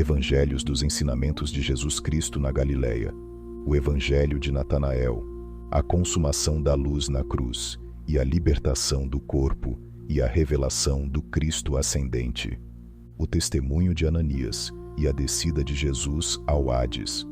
Evangelhos dos ensinamentos de Jesus Cristo na Galileia, o Evangelho de Natanael, a consumação da luz na cruz e a libertação do corpo e a revelação do Cristo ascendente, o testemunho de Ananias e a descida de Jesus ao Hades.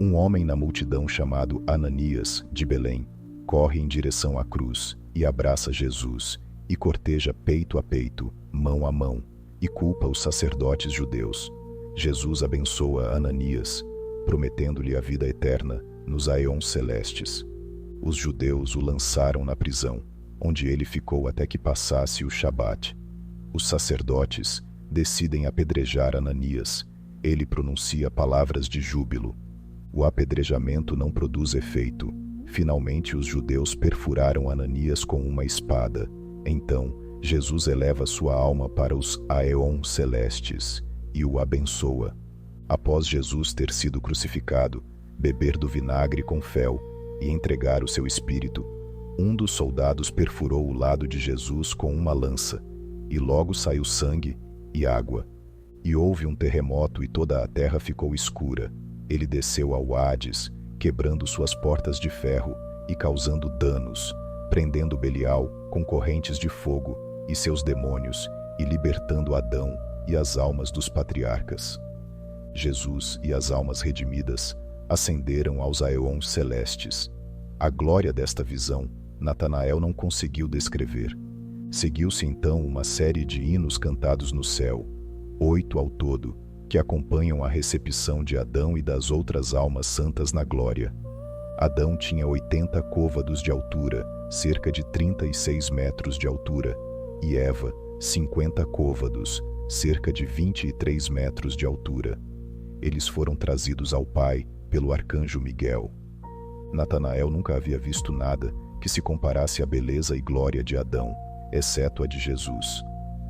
Um homem na multidão chamado Ananias, de Belém, corre em direção à cruz e abraça Jesus e corteja peito a peito, mão a mão, e culpa os sacerdotes judeus. Jesus abençoa Ananias, prometendo-lhe a vida eterna nos aeons celestes. Os judeus o lançaram na prisão, onde ele ficou até que passasse o Shabat. Os sacerdotes decidem apedrejar Ananias. Ele pronuncia palavras de júbilo. O apedrejamento não produz efeito. Finalmente os judeus perfuraram Ananias com uma espada. Então, Jesus eleva sua alma para os aeons celestes e o abençoa. Após Jesus ter sido crucificado, beber do vinagre com fel e entregar o seu espírito, um dos soldados perfurou o lado de Jesus com uma lança, e logo saiu sangue e água. E houve um terremoto e toda a terra ficou escura. Ele desceu ao Hades, quebrando suas portas de ferro e causando danos, prendendo Belial com correntes de fogo e seus demônios, e libertando Adão e as almas dos patriarcas. Jesus e as almas redimidas ascenderam aos aeons celestes. A glória desta visão, Natanael não conseguiu descrever. Seguiu-se então uma série de hinos cantados no céu, 8 ao todo, que acompanham a recepção de Adão e das outras almas santas na glória. Adão tinha 80 côvados de altura, cerca de 36 metros de altura, e Eva, 50 côvados, cerca de 23 metros de altura. Eles foram trazidos ao Pai pelo arcanjo Miguel. Natanael nunca havia visto nada que se comparasse à beleza e glória de Adão, exceto a de Jesus.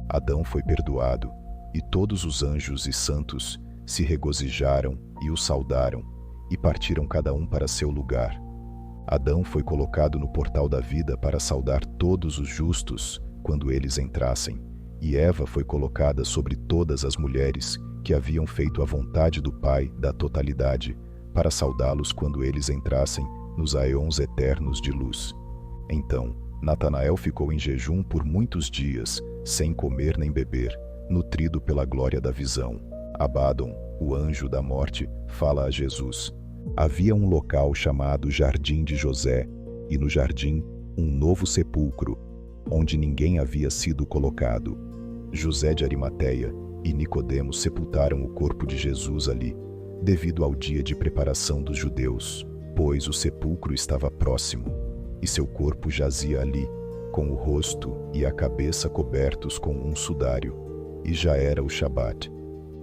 Adão foi perdoado, e todos os anjos e santos se regozijaram e o saudaram, e partiram cada um para seu lugar. Adão foi colocado no portal da vida para saudar todos os justos quando eles entrassem, e Eva foi colocada sobre todas as mulheres que haviam feito a vontade do Pai da totalidade, para saudá-los quando eles entrassem nos aeons eternos de luz. Então, Natanael ficou em jejum por muitos dias, sem comer nem beber, nutrido pela glória da visão. Abadon, o anjo da morte, fala a Jesus. Havia um local chamado Jardim de José, e no jardim um novo sepulcro, onde ninguém havia sido colocado. José de Arimateia e Nicodemo sepultaram o corpo de Jesus ali, devido ao dia de preparação dos judeus, pois o sepulcro estava próximo, e seu corpo jazia ali, com o rosto e a cabeça cobertos com um sudário, e já era o Shabat.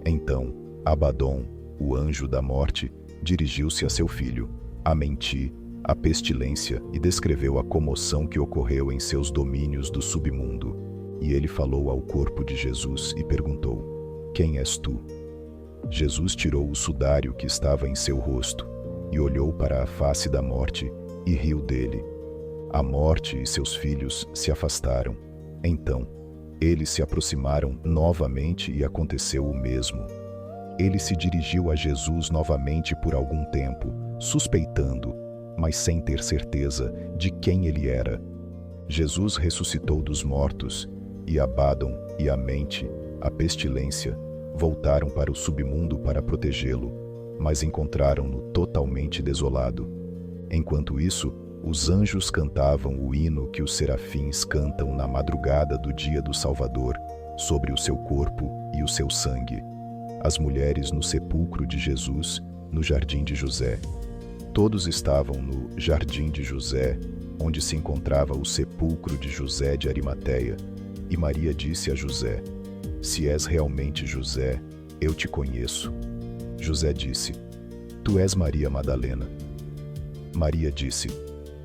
Então, Abadon, o anjo da morte, dirigiu-se a seu filho, a mentir, a pestilência, e descreveu a comoção que ocorreu em seus domínios do submundo. E ele falou ao corpo de Jesus e perguntou: Quem és tu? Jesus tirou o sudário que estava em seu rosto, e olhou para a face da morte, e riu dele. A morte e seus filhos se afastaram. Então, eles se aproximaram novamente e aconteceu o mesmo. Ele se dirigiu a Jesus novamente por algum tempo, suspeitando, mas sem ter certeza de quem ele era. Jesus ressuscitou dos mortos, e Abadon e a mente, a pestilência, voltaram para o submundo para protegê-lo, mas encontraram-no totalmente desolado. Enquanto isso, os anjos cantavam o hino que os serafins cantam na madrugada do dia do Salvador, sobre o seu corpo e o seu sangue. As mulheres no sepulcro de Jesus, no jardim de José. Todos estavam no jardim de José, onde se encontrava o sepulcro de José de Arimateia, e Maria disse a José: Se és realmente José, eu te conheço. José disse: Tu és Maria Madalena. Maria disse: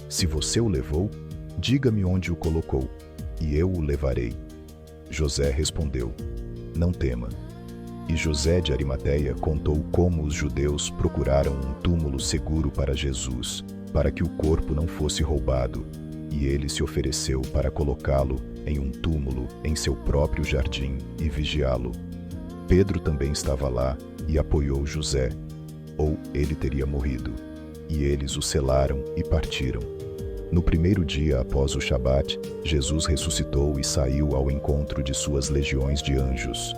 Se você o levou, diga-me onde o colocou, e eu o levarei. José respondeu: Não tema. E José de Arimateia contou como os judeus procuraram um túmulo seguro para Jesus, para que o corpo não fosse roubado, e ele se ofereceu para colocá-lo em um túmulo em seu próprio jardim e vigiá-lo. Pedro também estava lá, e apoiou José, ou ele teria morrido. E eles o selaram e partiram. No primeiro dia após o Shabat, Jesus ressuscitou e saiu ao encontro de suas legiões de anjos.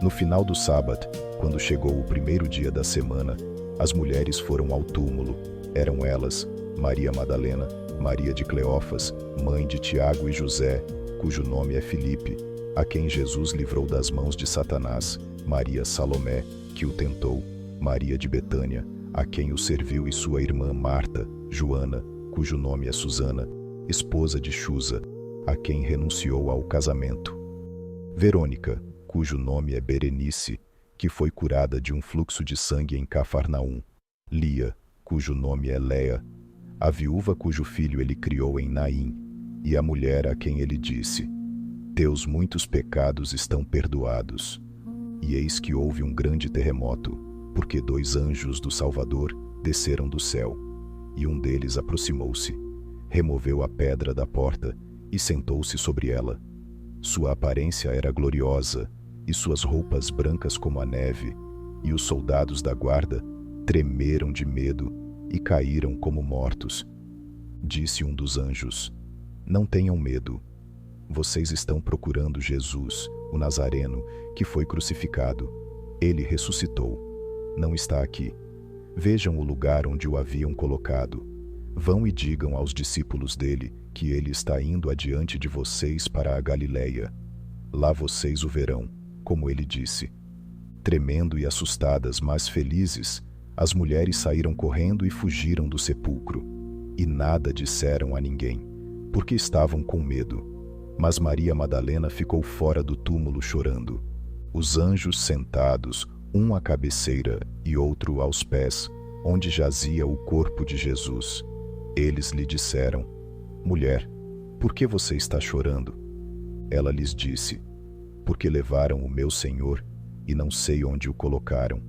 No final do sábado, quando chegou o primeiro dia da semana, as mulheres foram ao túmulo. Eram elas, Maria Madalena, Maria de Cleófas, mãe de Tiago e José, cujo nome é Filipe, a quem Jesus livrou das mãos de Satanás, Maria Salomé, que o tentou, Maria de Betânia, a quem o serviu, e sua irmã Marta, Joana, cujo nome é Susana, esposa de Chuza, a quem renunciou ao casamento. Verônica, cujo nome é Berenice, que foi curada de um fluxo de sangue em Cafarnaum. Lia, cujo nome é Léa, a viúva cujo filho ele criou em Naim, e a mulher a quem ele disse: Teus muitos pecados estão perdoados. E eis que houve um grande terremoto, porque 2 anjos do Salvador desceram do céu, e um deles aproximou-se, removeu a pedra da porta e sentou-se sobre ela. Sua aparência era gloriosa, e suas roupas brancas como a neve, e os soldados da guarda tremeram de medo e caíram como mortos. Disse um dos anjos: Não tenham medo. Vocês estão procurando Jesus, o Nazareno, que foi crucificado. Ele ressuscitou. Não está aqui. Vejam o lugar onde o haviam colocado. Vão e digam aos discípulos dele que ele está indo adiante de vocês para a Galileia. Lá vocês o verão, como ele disse. Tremendo e assustadas, mas felizes, as mulheres saíram correndo e fugiram do sepulcro. E nada disseram a ninguém, porque estavam com medo. Mas Maria Madalena ficou fora do túmulo chorando. Os anjos sentados, um à cabeceira e outro aos pés, onde jazia o corpo de Jesus. Eles lhe disseram: Mulher, por que você está chorando? Ela lhes disse: Porque levaram o meu Senhor e não sei onde o colocaram.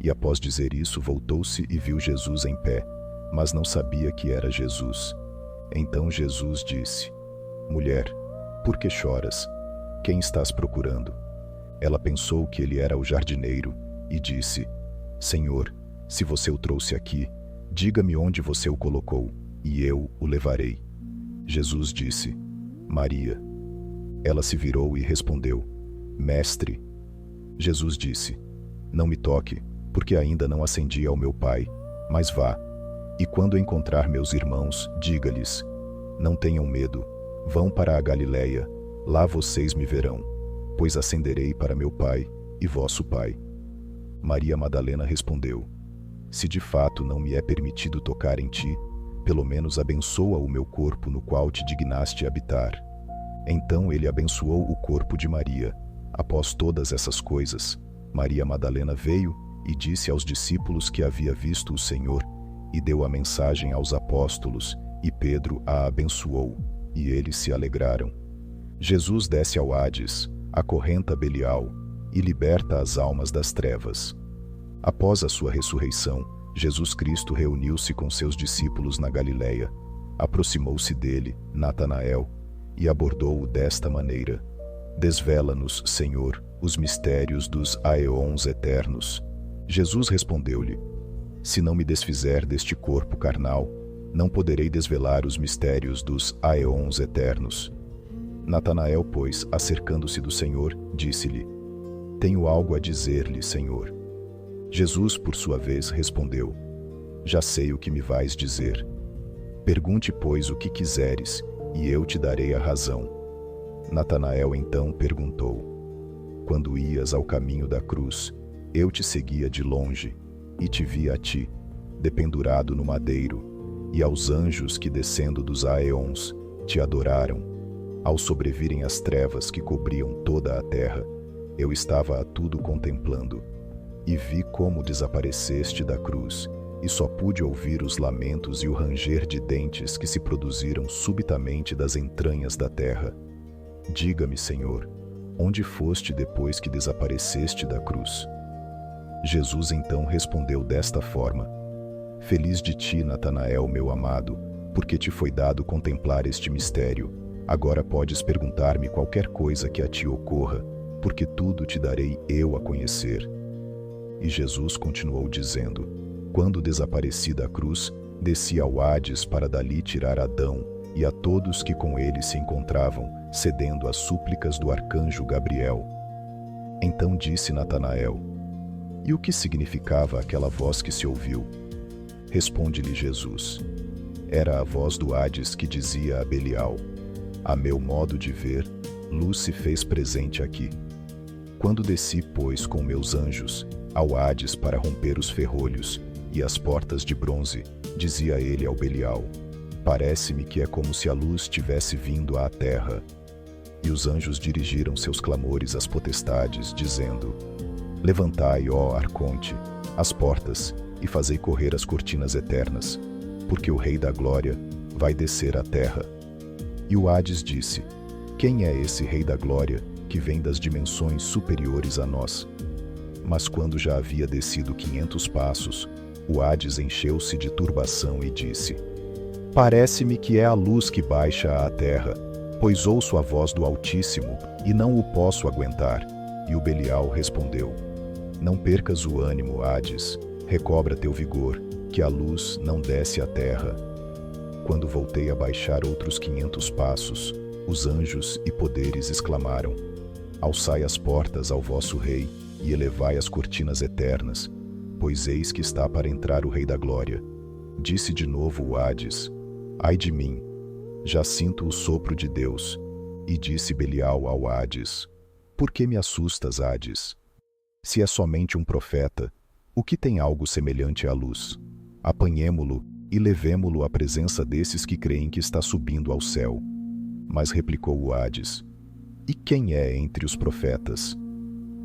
E após dizer isso, voltou-se e viu Jesus em pé, mas não sabia que era Jesus. Então Jesus disse: Mulher, por que choras? Quem estás procurando? Ela pensou que ele era o jardineiro e disse: Senhor, se você o trouxe aqui, diga-me onde você o colocou, e eu o levarei. Jesus disse: Maria. Ela se virou e respondeu: Mestre. Jesus disse: Não me toque, porque ainda não ascendi ao meu Pai, mas vá, e quando encontrar meus irmãos, diga-lhes: Não tenham medo, vão para a Galileia, lá vocês me verão, pois ascenderei para meu Pai e vosso Pai. Maria Madalena respondeu: Se de fato não me é permitido tocar em ti, pelo menos abençoa o meu corpo no qual te dignaste habitar. Então ele abençoou o corpo de Maria. Após todas essas coisas, Maria Madalena veio e disse aos discípulos que havia visto o Senhor, e deu a mensagem aos apóstolos, e Pedro a abençoou, e eles se alegraram. Jesus desce ao Hades, acorrenta Belial, e liberta as almas das trevas. Após a sua ressurreição, Jesus Cristo reuniu-se com seus discípulos na Galileia. Aproximou-se dele, Natanael, e abordou-o desta maneira: Desvela-nos, Senhor, os mistérios dos aeons eternos. Jesus respondeu-lhe: Se não me desfizer deste corpo carnal, não poderei desvelar os mistérios dos aeons eternos. Natanael, pois, acercando-se do Senhor, disse-lhe: Tenho algo a dizer-lhe, Senhor. Jesus, por sua vez, respondeu: Já sei o que me vais dizer. Pergunte, pois, o que quiseres, e eu te darei a razão. Natanael então perguntou: Quando ias ao caminho da cruz, eu te seguia de longe, e te vi a ti, dependurado no madeiro, e aos anjos que descendo dos aeons te adoraram. Ao sobrevirem as trevas que cobriam toda a terra, eu estava a tudo contemplando, e vi como desapareceste da cruz, e só pude ouvir os lamentos e o ranger de dentes que se produziram subitamente das entranhas da terra. Diga-me, Senhor, onde foste depois que desapareceste da cruz? Jesus então respondeu desta forma: Feliz de ti, Natanael, meu amado, porque te foi dado contemplar este mistério. Agora podes perguntar-me qualquer coisa que a ti ocorra, porque tudo te darei eu a conhecer. E Jesus continuou dizendo: quando desapareci da cruz, desci ao Hades para dali tirar Adão e a todos que com ele se encontravam, cedendo às súplicas do arcanjo Gabriel. Então disse Natanael: e o que significava aquela voz que se ouviu? Responde-lhe Jesus: era a voz do Hades que dizia a Belial: a meu modo de ver, luz se fez presente aqui. Quando desci, pois, com meus anjos, ao Hades para romper os ferrolhos e as portas de bronze, dizia ele ao Belial: parece-me que é como se a luz tivesse vindo à terra. E os anjos dirigiram seus clamores às potestades, dizendo: levantai, ó arconte, as portas, e fazei correr as cortinas eternas, porque o Rei da Glória vai descer à terra. E o Hades disse: quem é esse Rei da Glória, que vem das dimensões superiores a nós? Mas quando já havia descido 500 passos, o Hades encheu-se de turbação e disse: parece-me que é a luz que baixa à terra, pois ouço a voz do Altíssimo, e não o posso aguentar. E o Belial respondeu: não percas o ânimo, Hades, recobra teu vigor, que a luz não desce à terra. Quando voltei a baixar outros 500 passos, os anjos e poderes exclamaram: alçai as portas ao vosso rei, e elevai as cortinas eternas, pois eis que está para entrar o Rei da Glória. Disse de novo o Hades: ai de mim, já sinto o sopro de Deus. E disse Belial ao Hades: por que me assustas, Hades? Se é somente um profeta, o que tem algo semelhante à luz? Apanhemo-lo e levemo-lo à presença desses que creem que está subindo ao céu. Mas replicou o Hades: e quem é entre os profetas?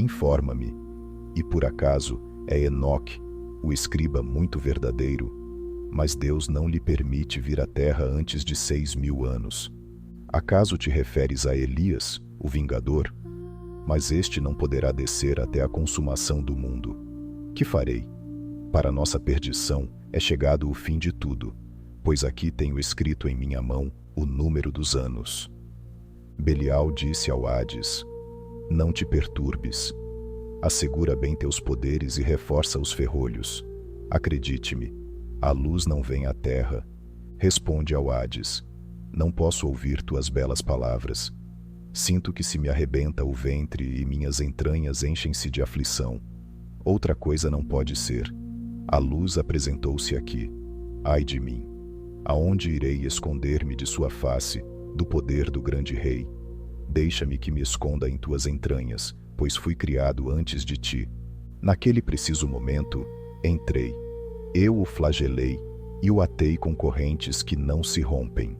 Informa-me. E por acaso é Enoque, o escriba muito verdadeiro? Mas Deus não lhe permite vir à terra antes de 6.000 anos. Acaso te referes a Elias, o vingador? Mas este não poderá descer até a consumação do mundo. Que farei? Para nossa perdição é chegado o fim de tudo, pois aqui tenho escrito em minha mão o número dos anos. Belial disse ao Hades: não te perturbes. Assegura bem teus poderes e reforça os ferrolhos. Acredite-me, a luz não vem à terra. Responde ao Hades: não posso ouvir tuas belas palavras. Sinto que se me arrebenta o ventre e minhas entranhas enchem-se de aflição. Outra coisa não pode ser. A luz apresentou-se aqui. Ai de mim! Aonde irei esconder-me de sua face, do poder do grande rei? Deixa-me que me esconda em tuas entranhas, pois fui criado antes de ti. Naquele preciso momento, entrei. Eu o flagelei e o atei com correntes que não se rompem.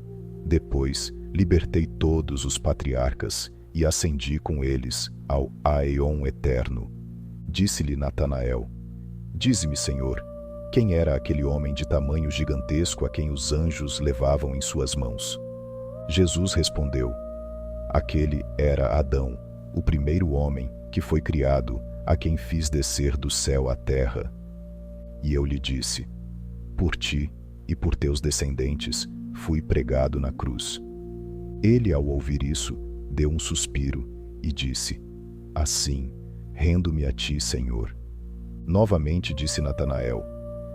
Depois, libertei todos os patriarcas e ascendi com eles ao Aeon eterno. Disse-lhe Natanael: dize-me, Senhor, quem era aquele homem de tamanho gigantesco a quem os anjos levavam em suas mãos? Jesus respondeu: aquele era Adão, o primeiro homem que foi criado, a quem fiz descer do céu à terra. E eu lhe disse: por ti e por teus descendentes fui pregado na cruz. Ele, ao ouvir isso, deu um suspiro e disse: assim, rendo-me a ti, Senhor. Novamente disse Natanael: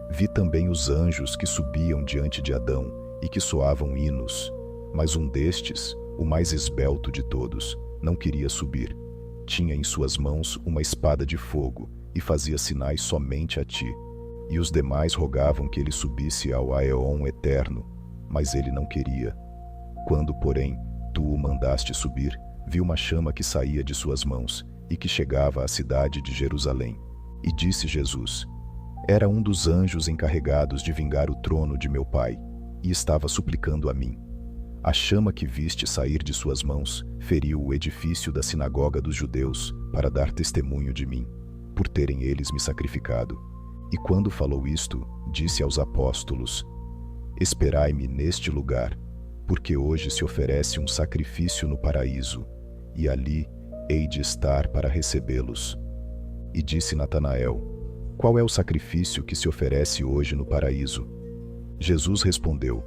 vi também os anjos que subiam diante de Adão e que soavam hinos, mas um destes, o mais esbelto de todos, não queria subir. Tinha em suas mãos uma espada de fogo e fazia sinais somente a ti. E os demais rogavam que ele subisse ao Aeon eterno, mas ele não queria. Quando, porém, tu o mandaste subir, vi uma chama que saía de suas mãos e que chegava à cidade de Jerusalém. E disse Jesus: era um dos anjos encarregados de vingar o trono de meu pai, e estava suplicando a mim. A chama que viste sair de suas mãos feriu o edifício da sinagoga dos judeus para dar testemunho de mim, por terem eles me sacrificado. E quando falou isto, disse aos apóstolos: esperai-me neste lugar, porque hoje se oferece um sacrifício no paraíso, e ali hei de estar para recebê-los. E disse Natanael: qual é o sacrifício que se oferece hoje no paraíso? Jesus respondeu: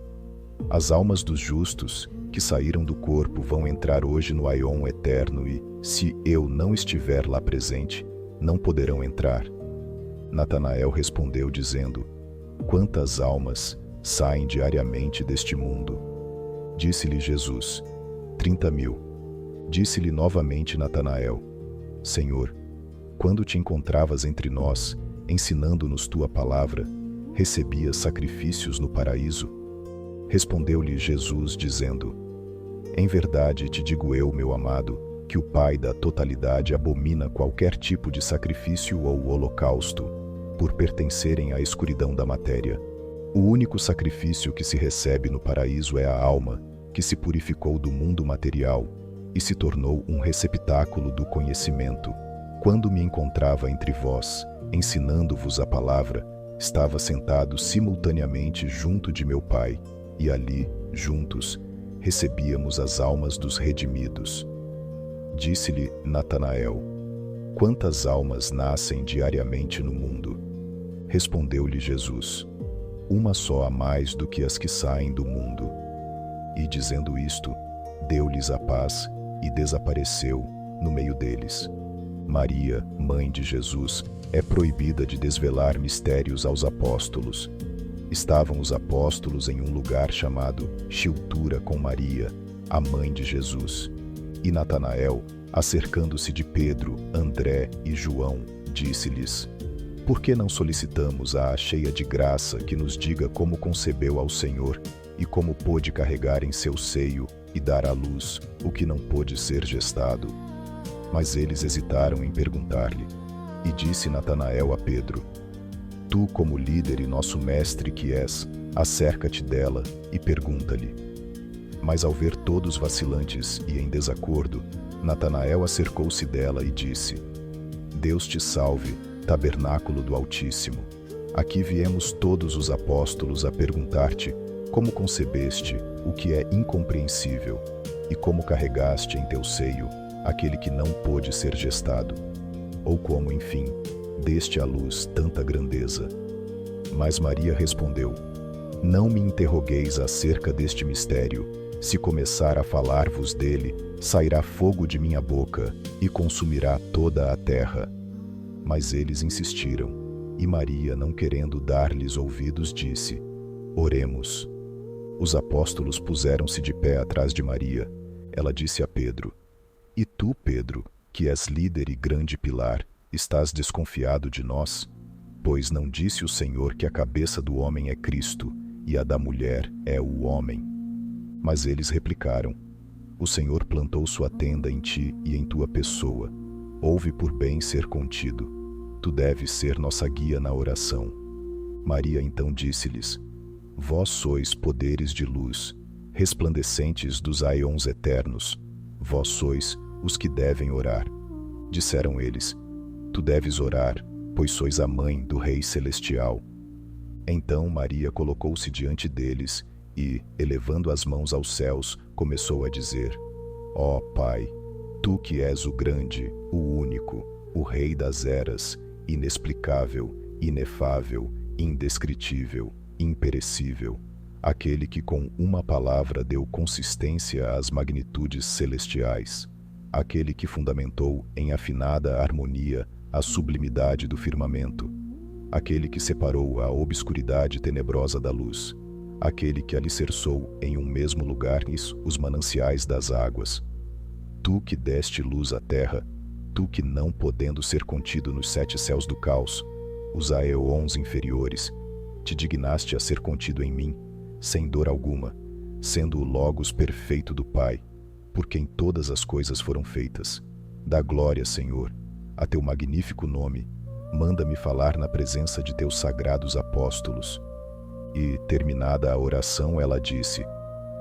as almas dos justos, que saíram do corpo, vão entrar hoje no Aeon eterno e, se eu não estiver lá presente, não poderão entrar. Natanael respondeu dizendo: Quantas almas saem diariamente deste mundo? Disse-lhe Jesus: 30.000. Disse-lhe novamente Natanael: Senhor, quando te encontravas entre nós, ensinando-nos tua palavra, recebias sacrifícios no paraíso? Respondeu-lhe Jesus dizendo: Em verdade te digo eu, meu amado, que o Pai da totalidade abomina qualquer tipo de sacrifício ou holocausto, por pertencerem à escuridão da matéria. O único sacrifício que se recebe no paraíso é a alma, que se purificou do mundo material e se tornou um receptáculo do conhecimento. Quando me encontrava entre vós, ensinando-vos a palavra, estava sentado simultaneamente junto de meu Pai, e ali, juntos, recebíamos as almas dos redimidos. Disse-lhe Natanael: Quantas almas nascem diariamente no mundo? Respondeu-lhe Jesus: Uma só a mais do que as que saem do mundo. E dizendo isto, deu-lhes a paz e desapareceu no meio deles. Maria, mãe de Jesus, é proibida de desvelar mistérios aos apóstolos. Estavam os apóstolos em um lugar chamado Chiltura com Maria, a mãe de Jesus. E Natanael, acercando-se de Pedro, André e João, disse-lhes: Por que não solicitamos à cheia de graça que nos diga como concebeu ao Senhor e como pôde carregar em seu seio e dar à luz o que não pôde ser gestado? Mas eles hesitaram em perguntar-lhe. E disse Natanael a Pedro: Tu, como líder e nosso mestre que és, acerca-te dela e pergunta-lhe. Mas ao ver todos vacilantes e em desacordo, Natanael acercou-se dela e disse: Deus te salve, tabernáculo do Altíssimo. Aqui viemos todos os apóstolos a perguntar-te como concebeste o que é incompreensível e como carregaste em teu seio aquele que não pôde ser gestado, ou como, enfim, deste à luz tanta grandeza. Mas Maria respondeu: Não me interrogueis acerca deste mistério. Se começar a falar-vos dele, sairá fogo de minha boca e consumirá toda a terra. Mas eles insistiram, e Maria, não querendo dar-lhes ouvidos, disse: Oremos. Os apóstolos puseram-se de pé atrás de Maria. Ela disse a Pedro: E tu, Pedro, que és líder e grande pilar, estás desconfiado de nós? Pois não disse o Senhor que a cabeça do homem é Cristo, e a da mulher é o homem? Mas eles replicaram: O Senhor plantou sua tenda em ti e em tua pessoa. Ouve por bem ser contido. Tu deves ser nossa guia na oração. Maria então disse-lhes: Vós sois poderes de luz, resplandecentes dos aeons eternos. Vós sois os que devem orar. Disseram eles: Tu deves orar, pois sois a mãe do Rei Celestial. Então Maria colocou-se diante deles e, elevando as mãos aos céus, começou a dizer: Ó Pai, Tu que és o grande, o único, o Rei das eras, inexplicável, inefável, indescritível, imperecível, aquele que com uma palavra deu consistência às magnitudes celestiais, aquele que fundamentou em afinada harmonia a sublimidade do firmamento, aquele que separou a obscuridade tenebrosa da luz, aquele que alicerçou em um mesmo lugar os mananciais das águas. Tu que deste luz à terra, tu que, não podendo ser contido nos 7 céus do caos, os aeons inferiores, te dignaste a ser contido em mim, sem dor alguma, sendo o Logos perfeito do Pai, por quem todas as coisas foram feitas. Dá glória, Senhor, a teu magnífico nome. Manda-me falar na presença de teus sagrados apóstolos. E, terminada a oração, ela disse: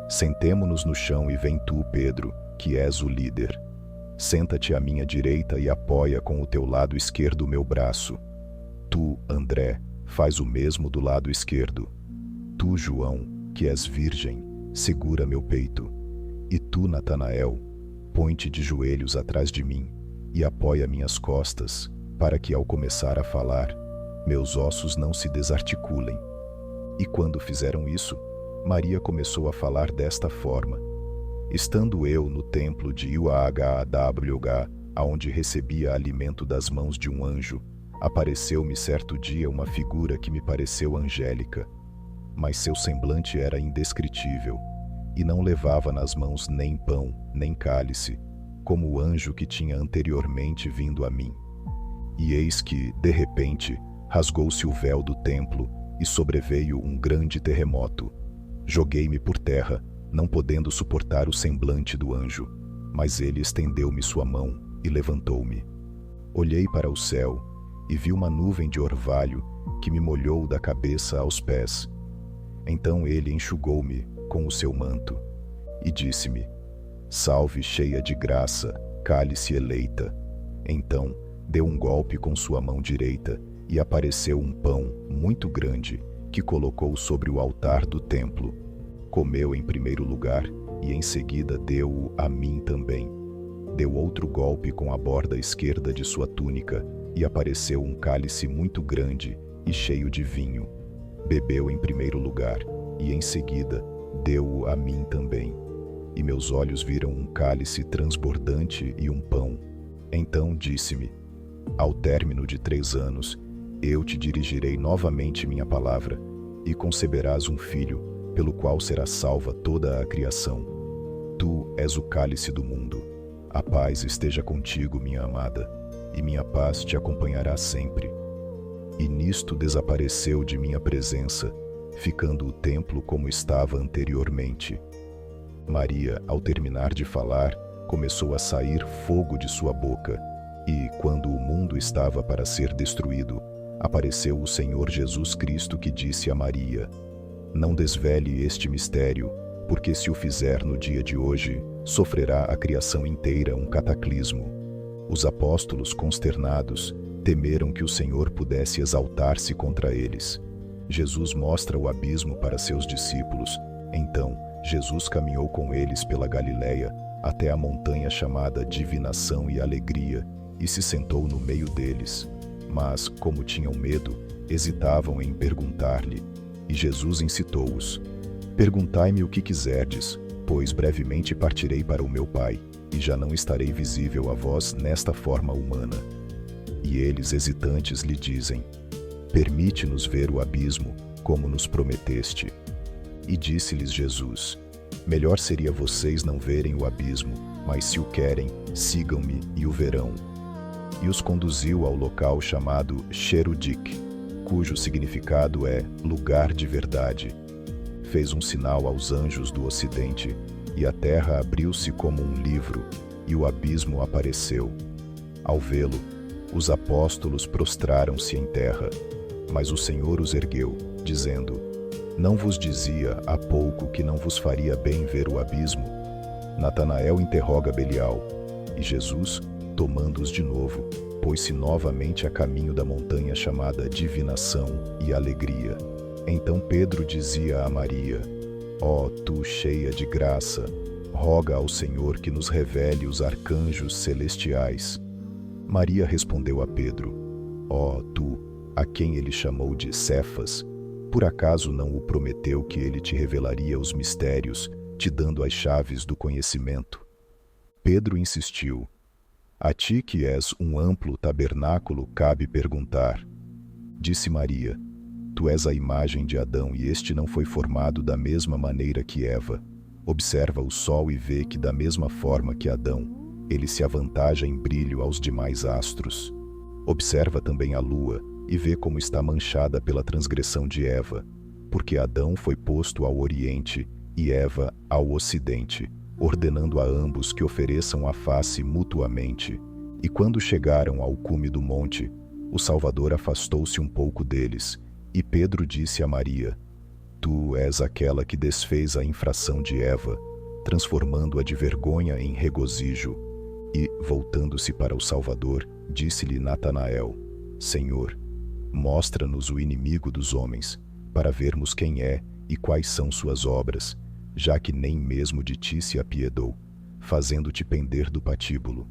Sentemo-nos no chão e vem tu, Pedro, que és o líder. Senta-te à minha direita e apoia com o teu lado esquerdo o meu braço. Tu, André, faz o mesmo do lado esquerdo. Tu, João, que és virgem, segura meu peito. E tu, Natanael, põe-te de joelhos atrás de mim e apoia minhas costas, para que, ao começar a falar, meus ossos não se desarticulem. E quando fizeram isso, Maria começou a falar desta forma: Estando eu no templo de Uahwh, aonde recebia alimento das mãos de um anjo, Apareceu-me certo dia uma figura que me pareceu angélica, mas seu semblante era indescritível, e não levava nas mãos nem pão, nem cálice, como o anjo que tinha anteriormente vindo a mim. E eis que, de repente, rasgou-se o véu do templo e sobreveio um grande terremoto. Joguei-me por terra, não podendo suportar o semblante do anjo, mas ele estendeu-me sua mão e levantou-me. Olhei para o céu e vi uma nuvem de orvalho que me molhou da cabeça aos pés. Então ele enxugou-me com o seu manto e disse-me: Salve, cheia de graça, cálice eleita. Então deu um golpe com sua mão direita e apareceu um pão muito grande que colocou sobre o altar do templo. Comeu em primeiro lugar e em seguida deu-o a mim também. Deu outro golpe com a borda esquerda de sua túnica e apareceu um cálice muito grande e cheio de vinho. Bebeu em primeiro lugar e em seguida deu-o a mim também. E meus olhos viram um cálice transbordante e um pão. Então disse-me: Ao término de 3 anos, eu te dirigirei novamente minha palavra, e conceberás um filho, pelo qual será salva toda a criação. Tu és o cálice do mundo. A paz esteja contigo, minha amada, e minha paz te acompanhará sempre. E nisto desapareceu de minha presença, ficando o templo como estava anteriormente. Maria, ao terminar de falar, começou a sair fogo de sua boca, e, quando o mundo estava para ser destruído, apareceu o Senhor Jesus Cristo, que disse a Maria: Não desvele este mistério, porque se o fizer no dia de hoje, sofrerá a criação inteira um cataclismo. Os apóstolos, consternados, temeram que o Senhor pudesse exaltar-se contra eles. Jesus mostra o abismo para seus discípulos. Então, Jesus caminhou com eles pela Galileia, até a montanha chamada Divinação e Alegria, e se sentou no meio deles. Mas, como tinham medo, hesitavam em perguntar-lhe. E Jesus incitou-os: Perguntai-me o que quiserdes, pois brevemente partirei para o meu Pai, e já não estarei visível a vós nesta forma humana. E eles, hesitantes, lhe dizem: Permite-nos ver o abismo, como nos prometeste. E disse-lhes Jesus: Melhor seria vocês não verem o abismo, mas se o querem, sigam-me e o verão. E os conduziu ao local chamado Sherudik, cujo significado é lugar de verdade. Fez um sinal aos anjos do ocidente, e a terra abriu-se como um livro, e o abismo apareceu. Ao vê-lo, os apóstolos prostraram-se em terra, mas o Senhor os ergueu, dizendo: Não vos dizia há pouco que não vos faria bem ver o abismo? Natanael interroga Belial, e Jesus, tomando-os de novo, pôs-se novamente a caminho da montanha chamada Divinação e Alegria. Então Pedro dizia a Maria: Ó, tu cheia de graça, roga ao Senhor que nos revele os arcanjos celestiais. Maria respondeu a Pedro: Ó, tu, a quem ele chamou de Cefas, por acaso não o prometeu que ele te revelaria os mistérios, te dando as chaves do conhecimento? Pedro insistiu: A ti que és um amplo tabernáculo cabe perguntar. Disse Maria: Tu és a imagem de Adão e este não foi formado da mesma maneira que Eva. Observa o sol e vê que da mesma forma que Adão, ele se avantaja em brilho aos demais astros. Observa também a lua e vê como está manchada pela transgressão de Eva, porque Adão foi posto ao oriente e Eva ao ocidente, ordenando a ambos que ofereçam a face mutuamente. E quando chegaram ao cume do monte, o Salvador afastou-se um pouco deles, e Pedro disse a Maria: Tu és aquela que desfez a infração de Eva, transformando-a de vergonha em regozijo. E, voltando-se para o Salvador, disse-lhe Natanael: Senhor, mostra-nos o inimigo dos homens, para vermos quem é e quais são suas obras, já que nem mesmo de ti se apiedou, fazendo-te pender do patíbulo.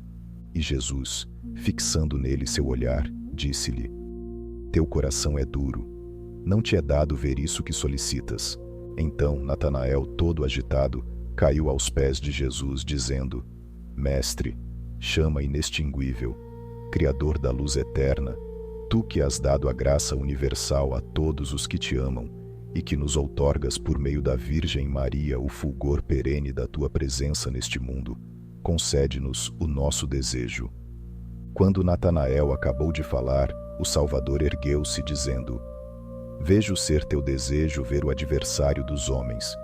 E Jesus, fixando nele seu olhar, disse-lhe: Teu coração é duro. Não te é dado ver isso que solicitas. Então Natanael, todo agitado, caiu aos pés de Jesus, dizendo: Mestre, chama inextinguível, Criador da luz eterna, Tu que has dado a graça universal a todos os que te amam, e que nos outorgas por meio da Virgem Maria o fulgor perene da tua presença neste mundo, concede-nos o nosso desejo. Quando Natanael acabou de falar, o Salvador ergueu-se, dizendo: Vejo ser teu desejo ver o adversário dos homens,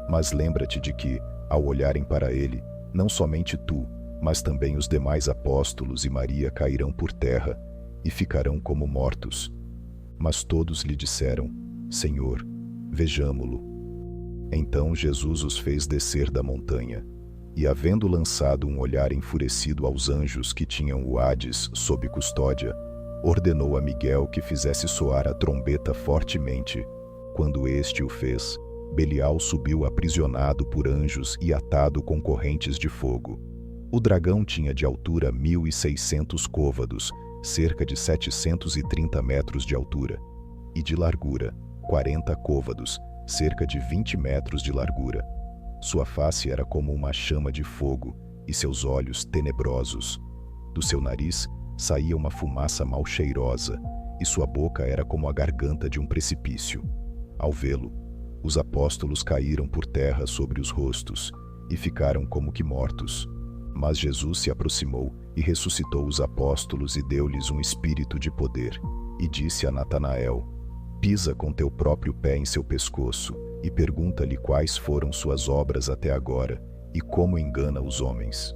mas lembra-te de que, ao olharem para ele, não somente tu, mas também os demais apóstolos e Maria cairão por terra e ficarão como mortos. Mas todos lhe disseram: Senhor, vejamo-lo. Então Jesus os fez descer da montanha, e havendo lançado um olhar enfurecido aos anjos que tinham o Hades sob custódia, ordenou a Miguel que fizesse soar a trombeta fortemente. Quando este o fez, Belial subiu aprisionado por anjos e atado com correntes de fogo. O dragão tinha de altura 1.600 côvados, cerca de 730 metros de altura, e de largura, 40 côvados, cerca de 20 metros de largura. Sua face era como uma chama de fogo, e seus olhos tenebrosos. Do seu nariz saía uma fumaça mal cheirosa, e sua boca era como a garganta de um precipício. Ao vê-lo, os apóstolos caíram por terra sobre os rostos, e ficaram como que mortos. Mas Jesus se aproximou e ressuscitou os apóstolos e deu-lhes um espírito de poder, e disse a Natanael: Pisa com teu próprio pé em seu pescoço, e pergunta-lhe quais foram suas obras até agora, e como engana os homens.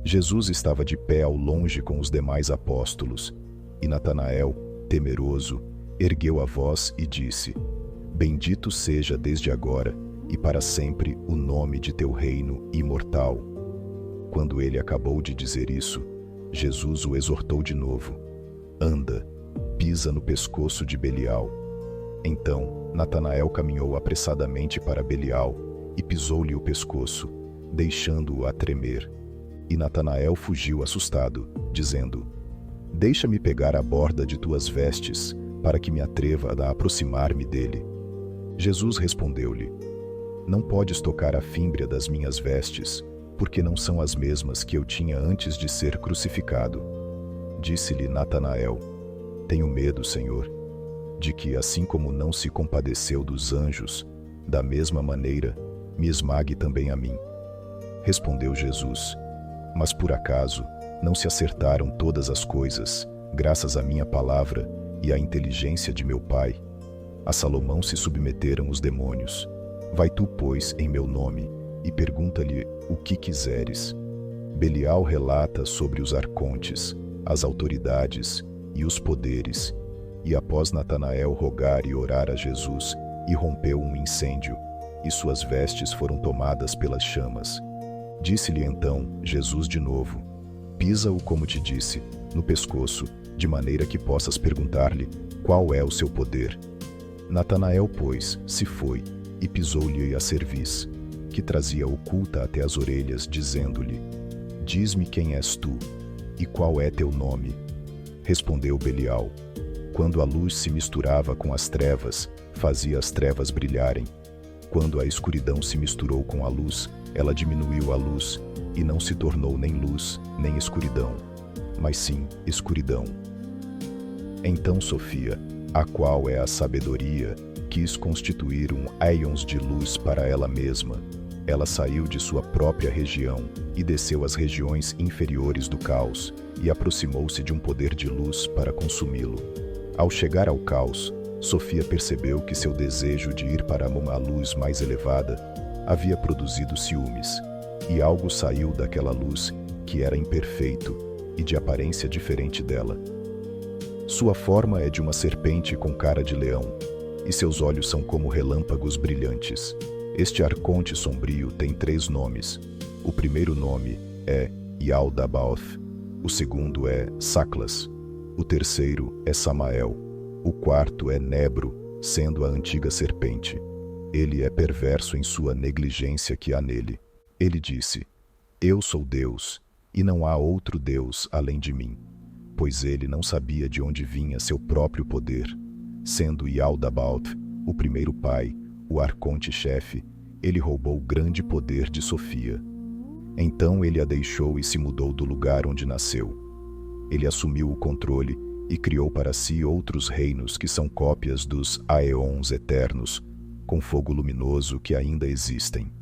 Jesus estava de pé ao longe com os demais apóstolos, e Natanael, temeroso, ergueu a voz e disse: Bendito seja desde agora e para sempre o nome de teu reino imortal. Quando ele acabou de dizer isso, Jesus o exortou de novo: Anda, pisa no pescoço de Belial. Então, Natanael caminhou apressadamente para Belial e pisou-lhe o pescoço, deixando-o a tremer. E Natanael fugiu assustado, dizendo: Deixa-me pegar a borda de tuas vestes, para que me atreva a aproximar-me dele. Jesus respondeu-lhe: Não podes tocar a fímbria das minhas vestes, porque não são as mesmas que eu tinha antes de ser crucificado. Disse-lhe Natanael: Tenho medo, Senhor, de que, assim como não se compadeceu dos anjos, da mesma maneira me esmague também a mim. Respondeu Jesus: Mas por acaso não se acertaram todas as coisas, graças à minha palavra e à inteligência de meu Pai? A Salomão se submeteram os demônios. Vai tu, pois, em meu nome, e pergunta-lhe o que quiseres. Belial relata sobre os arcontes, as autoridades e os poderes, e após Natanael rogar e orar a Jesus, irrompeu um incêndio, e suas vestes foram tomadas pelas chamas. Disse-lhe então Jesus de novo: Pisa-o como te disse, no pescoço, de maneira que possas perguntar-lhe qual é o seu poder. Natanael, pois, se foi, e pisou-lhe a cerviz, que trazia oculta até as orelhas, dizendo-lhe: Diz-me quem és tu, e qual é teu nome? Respondeu Belial: Quando a luz se misturava com as trevas, fazia as trevas brilharem. Quando a escuridão se misturou com a luz, ela diminuiu a luz, e não se tornou nem luz, nem escuridão, mas sim escuridão. Então Sofia, a qual é a sabedoria, quis constituir um éons de luz para ela mesma. Ela saiu de sua própria região e desceu às regiões inferiores do caos, e aproximou-se de um poder de luz para consumi-lo. Ao chegar ao caos, Sofia percebeu que seu desejo de ir para uma luz mais elevada havia produzido ciúmes, e algo saiu daquela luz que era imperfeito e de aparência diferente dela. Sua forma é de uma serpente com cara de leão, e seus olhos são como relâmpagos brilhantes. Este arconte sombrio tem 3 nomes. O primeiro nome é Yaldabaoth, o segundo é Saclas, o terceiro é Samael, o quarto é Nebro, sendo a antiga serpente. Ele é perverso em sua negligência que há nele. Ele disse: Eu sou Deus, e não há outro Deus além de mim. Pois ele não sabia de onde vinha seu próprio poder. Sendo Yaldabaoth o primeiro pai, o arconte-chefe, ele roubou grande poder de Sofia. Então ele a deixou e se mudou do lugar onde nasceu. Ele assumiu o controle e criou para si outros reinos que são cópias dos aeons eternos, com fogo luminoso que ainda existem.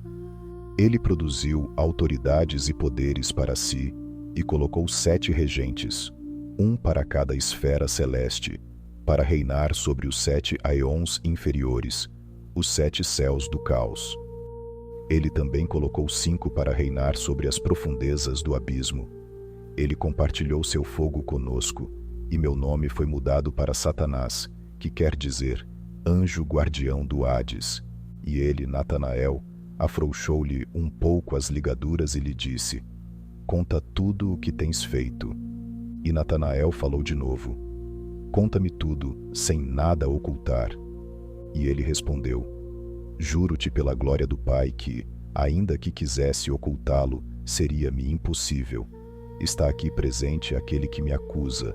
Ele produziu autoridades e poderes para si e colocou 7 regentes, um para cada esfera celeste, para reinar sobre os 7 aeons inferiores, os 7 céus do caos. Ele também colocou 5 para reinar sobre as profundezas do abismo. Ele compartilhou seu fogo conosco, e meu nome foi mudado para Satanás, que quer dizer anjo guardião do Hades. E ele, Natanael, afrouxou-lhe um pouco as ligaduras e lhe disse: Conta tudo o que tens feito. E Natanael falou de novo: Conta-me tudo, sem nada ocultar. E ele respondeu: Juro-te pela glória do Pai que, ainda que quisesse ocultá-lo, seria-me impossível. Está aqui presente aquele que me acusa.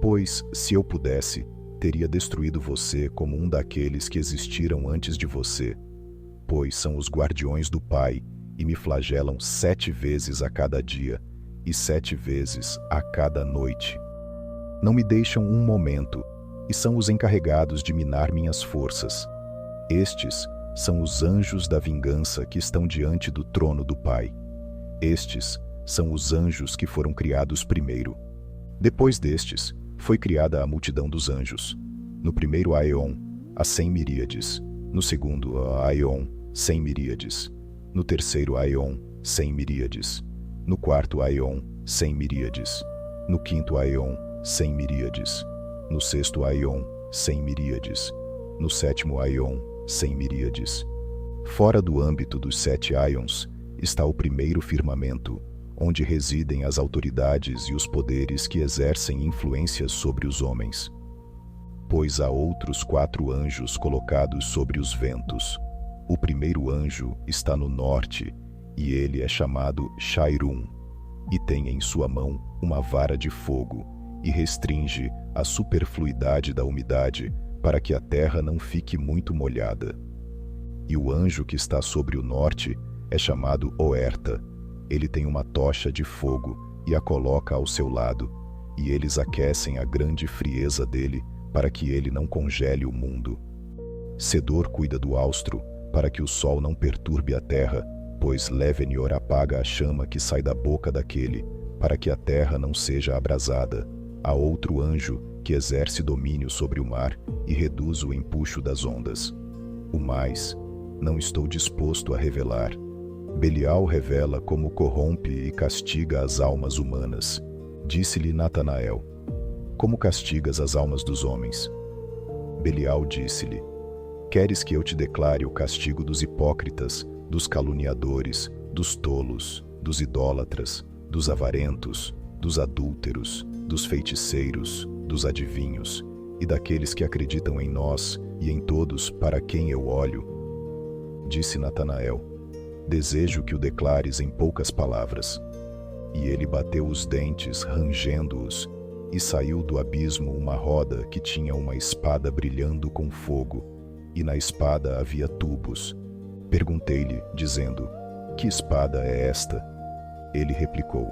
Pois, se eu pudesse, teria destruído você como um daqueles que existiram antes de você. Pois são os guardiões do Pai, e me flagelam 7 vezes a cada dia, e 7 vezes a cada noite. Não me deixam um momento, e são os encarregados de minar minhas forças. Estes são os anjos da vingança que estão diante do trono do Pai. Estes são os anjos que foram criados primeiro. Depois destes, foi criada a multidão dos anjos. No primeiro aeon, a 100 miríades. No segundo aeon, 100 miríades. No terceiro aeon, 100 miríades. No quarto aeon, 100 miríades. No quinto aeon, 100 miríades. No sexto aeon, 100 miríades. No sétimo aeon, 100 miríades. Fora do âmbito dos 7 aeons está o primeiro firmamento, onde residem as autoridades e os poderes que exercem influências sobre os homens. Pois há outros 4 anjos colocados sobre os ventos. O primeiro anjo está no norte, e ele é chamado Shairum, e tem em sua mão uma vara de fogo, e restringe a superfluidade da umidade, para que a terra não fique muito molhada. E o anjo que está sobre o norte é chamado Oerta. Ele tem uma tocha de fogo e a coloca ao seu lado, e eles aquecem a grande frieza dele, para que ele não congele o mundo. Sedor cuida do austro, para que o sol não perturbe a terra, pois Levenior apaga a chama que sai da boca daquele, para que a terra não seja abrasada. Há outro anjo que exerce domínio sobre o mar e reduz o empuxo das ondas. O mais, não estou disposto a revelar. Belial revela como corrompe e castiga as almas humanas. Disse-lhe Natanael: Como castigas as almas dos homens? Belial disse-lhe: Queres que eu te declare o castigo dos hipócritas, dos caluniadores, dos tolos, dos idólatras, dos avarentos, dos adúlteros, dos feiticeiros, dos adivinhos, e daqueles que acreditam em nós e em todos para quem eu olho? Disse Natanael: Desejo que o declares em poucas palavras. E ele bateu os dentes, rangendo-os, e saiu do abismo uma roda que tinha uma espada brilhando com fogo, e na espada havia tubos. Perguntei-lhe, dizendo: Que espada é esta? Ele replicou: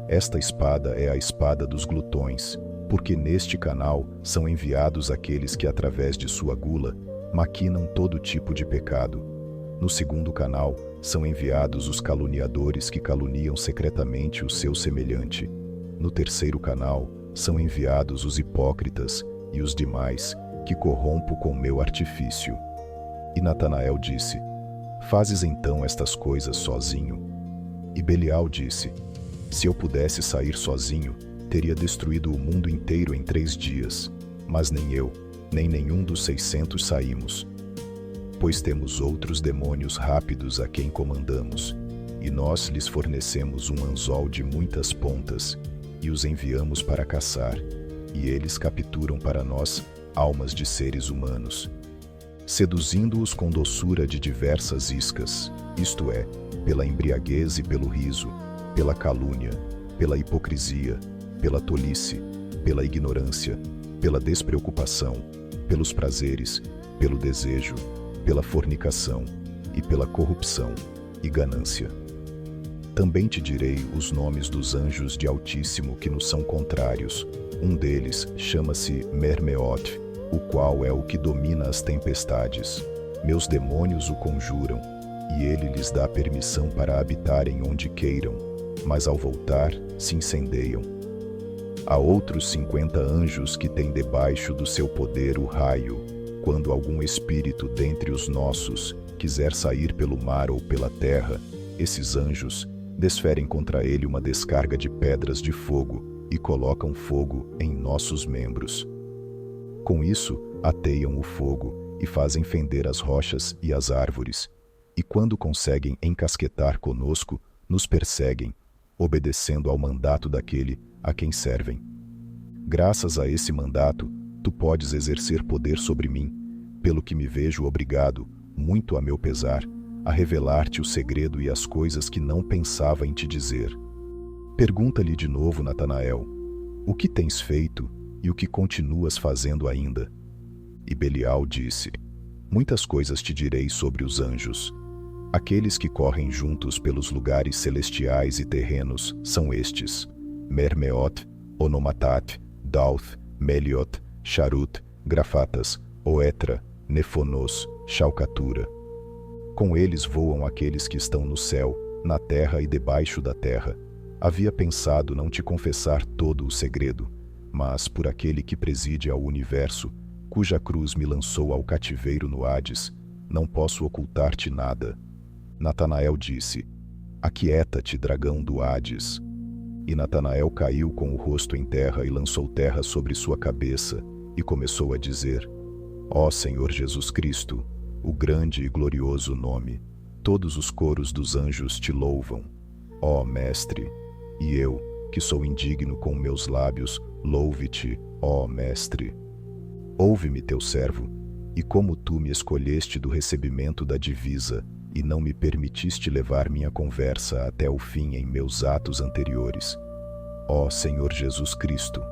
Esta espada é a espada dos glutões, porque neste canal são enviados aqueles que, através de sua gula, maquinam todo tipo de pecado. No segundo canal são enviados os caluniadores que caluniam secretamente o seu semelhante. No terceiro canal são enviados os hipócritas e os demais, que corrompo com meu artifício. E Natanael disse: Fazes então estas coisas sozinho? E Belial disse: Se eu pudesse sair sozinho, teria destruído o mundo inteiro em 3 dias, mas nem eu, nem nenhum dos 600 saímos. Pois temos outros demônios rápidos a quem comandamos, e nós lhes fornecemos um anzol de muitas pontas, e os enviamos para caçar, e eles capturam para nós almas de seres humanos, seduzindo-os com doçura de diversas iscas, isto é, pela embriaguez e pelo riso, pela calúnia, pela hipocrisia, pela tolice, pela ignorância, pela despreocupação, pelos prazeres, pelo desejo, pela fornicação e pela corrupção e ganância. Também te direi os nomes dos anjos de Altíssimo que nos são contrários, Um deles chama-se Mermeoth, o qual é o que domina as tempestades. Meus demônios o conjuram, e ele lhes dá permissão para habitarem onde queiram, mas ao voltar, se incendeiam. Há outros 50 anjos que têm debaixo do seu poder o raio, quando algum espírito dentre os nossos quiser sair pelo mar ou pela terra, esses anjos desferem contra ele uma descarga de pedras de fogo e colocam fogo em nossos membros. Com isso, ateiam o fogo e fazem fender as rochas e as árvores, e quando conseguem encasquetar conosco, nos perseguem, obedecendo ao mandato daquele a quem servem. Graças a esse mandato, tu podes exercer poder sobre mim, pelo que me vejo obrigado, muito a meu pesar, a revelar-te o segredo e as coisas que não pensava em te dizer. Pergunta-lhe de novo, Natanael, o que tens feito e o que continuas fazendo ainda? E Belial disse, muitas coisas te direi sobre os anjos. Aqueles que correm juntos pelos lugares celestiais e terrenos são estes: Mermeoth, Onomatat, Dauth, Meliot, Charut, Grafatas, Oetra, Nefonos, Chalcatura. Com eles voam aqueles que estão no céu, na terra e debaixo da terra. Havia pensado não te confessar todo o segredo, mas por aquele que preside ao universo, cuja cruz me lançou ao cativeiro no Hades, não posso ocultar-te nada. Natanael disse, aquieta-te, dragão do Hades. E Natanael caiu com o rosto em terra e lançou terra sobre sua cabeça, e começou a dizer, ó Senhor Jesus Cristo, o grande e glorioso nome, todos os coros dos anjos te louvam. Ó Mestre, e eu, que sou indigno com meus lábios, louve-te, ó Mestre. Ouve-me, teu servo, e como tu me escolheste do recebimento da divisa, e não me permitiste levar minha conversa até o fim em meus atos anteriores. Ó Senhor Jesus Cristo,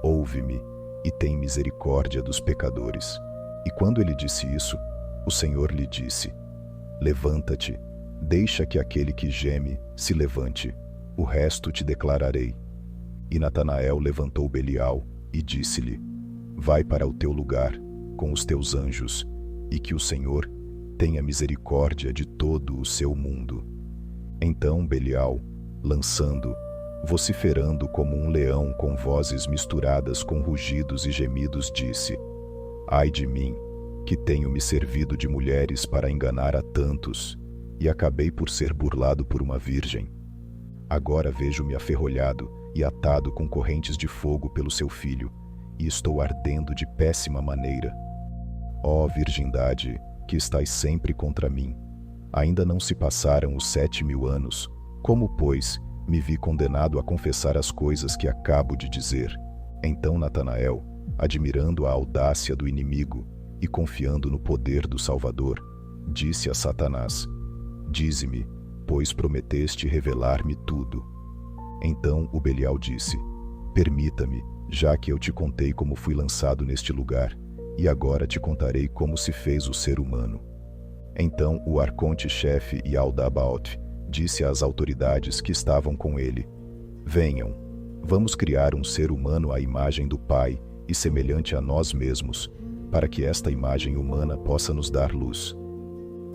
ouve-me, e tem misericórdia dos pecadores. E quando ele disse isso, o Senhor lhe disse, levanta-te, deixa que aquele que geme se levante, o resto te declararei. E Natanael levantou Belial e disse-lhe, vai para o teu lugar, com os teus anjos, e que o Senhor tenha misericórdia de todo o seu mundo. Então Belial, lançando, vociferando como um leão com vozes misturadas com rugidos e gemidos, disse, ai de mim, que tenho me servido de mulheres para enganar a tantos, e acabei por ser burlado por uma virgem. Agora vejo-me aferrolhado e atado com correntes de fogo pelo seu filho, e estou ardendo de péssima maneira. Ó virgindade, que estás sempre contra mim, ainda não se passaram os 7.000 anos, como, pois, me vi condenado a confessar as coisas que acabo de dizer? Então Natanael, admirando a audácia do inimigo e confiando no poder do Salvador, disse a Satanás, dize-me, pois prometeste revelar-me tudo. Então o Belial disse, permita-me, já que eu te contei como fui lançado neste lugar, e agora te contarei como se fez o ser humano. Então o arconte-chefe Yaldabaoth disse às autoridades que estavam com ele, venham, vamos criar um ser humano à imagem do Pai e semelhante a nós mesmos, para que esta imagem humana possa nos dar luz.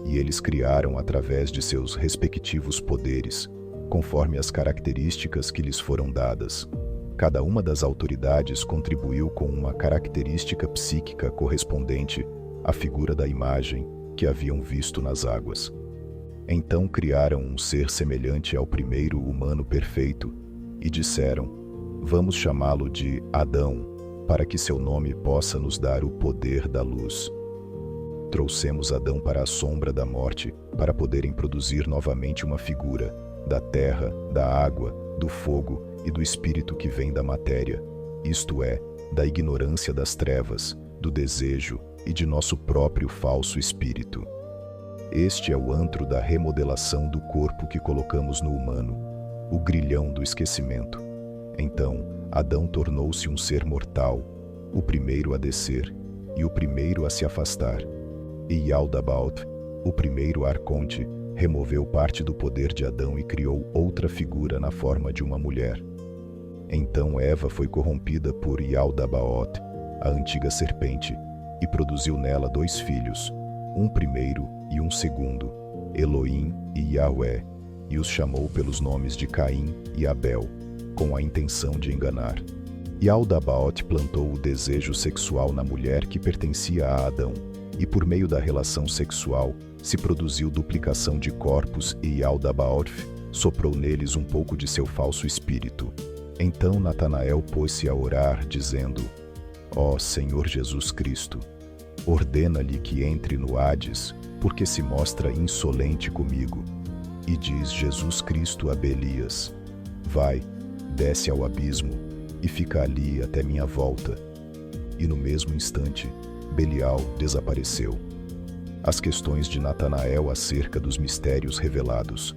E eles criaram através de seus respectivos poderes, conforme as características que lhes foram dadas. Cada uma das autoridades contribuiu com uma característica psíquica correspondente à figura da imagem que haviam visto nas águas. Então criaram um ser semelhante ao primeiro humano perfeito e disseram, vamos chamá-lo de Adão, para que seu nome possa nos dar o poder da luz. Trouxemos Adão para a sombra da morte, para poderem produzir novamente uma figura da terra, da água, do fogo e do espírito que vem da matéria, isto é, da ignorância das trevas, do desejo e de nosso próprio falso espírito. Este é o antro da remodelação do corpo que colocamos no humano, o grilhão do esquecimento. Então, Adão tornou-se um ser mortal, o primeiro a descer e o primeiro a se afastar. E Yaldabaoth, o primeiro arconte, removeu parte do poder de Adão e criou outra figura na forma de uma mulher. Então Eva foi corrompida por Ialdabaoth, a antiga serpente, e produziu nela 2 filhos, um primeiro e um segundo, Elohim e Yahvé, e os chamou pelos nomes de Caim e Abel, com a intenção de enganar. Ialdabaoth plantou o desejo sexual na mulher que pertencia a Adão, e por meio da relação sexual se produziu duplicação de corpos e Ialdabaoth soprou neles um pouco de seu falso espírito. Então Natanael pôs-se a orar, dizendo: Ó Senhor Jesus Cristo, ordena-lhe que entre no Hades, porque se mostra insolente comigo. E diz Jesus Cristo a Belias: Vai, desce ao abismo, e fica ali até minha volta. E no mesmo instante, Belial desapareceu. As questões de Natanael acerca dos mistérios revelados.